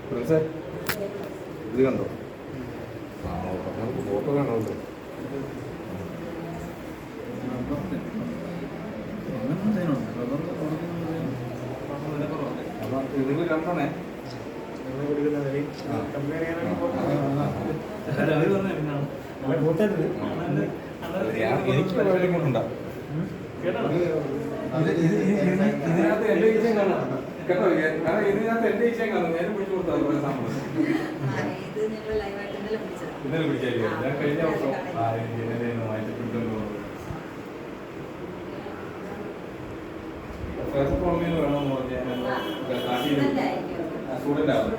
പ്രിൻസേ ഇത് കണ്ടോ? ആ നമുക്ക് ഫോട്ടോ കാണാമല്ലോ. നിങ്ങൾ കണ്ടോണേ എനിക്ക് പരിപാടി കൊണ്ടുണ്ടാവും. ഇതിനകത്ത് എന്റെ ഈച്ചയും കാണാം കേട്ടോ. കാരണം ഇതിനകത്ത് എന്റെ ഈച്ചയും കാണും. നേരെ പിടിച്ചു കൊടുത്താൽ ഇന്നലെ പിടിച്ചായിരിക്കും. ഞാൻ കഴിഞ്ഞ വർഷം മാറ്റിട്ടുണ്ടല്ലോ. കോളനിയിൽ വേണമെന്ന് പറഞ്ഞാൽ നാട്ടിൽ സ്റ്റുഡൻ്റ് ആവും.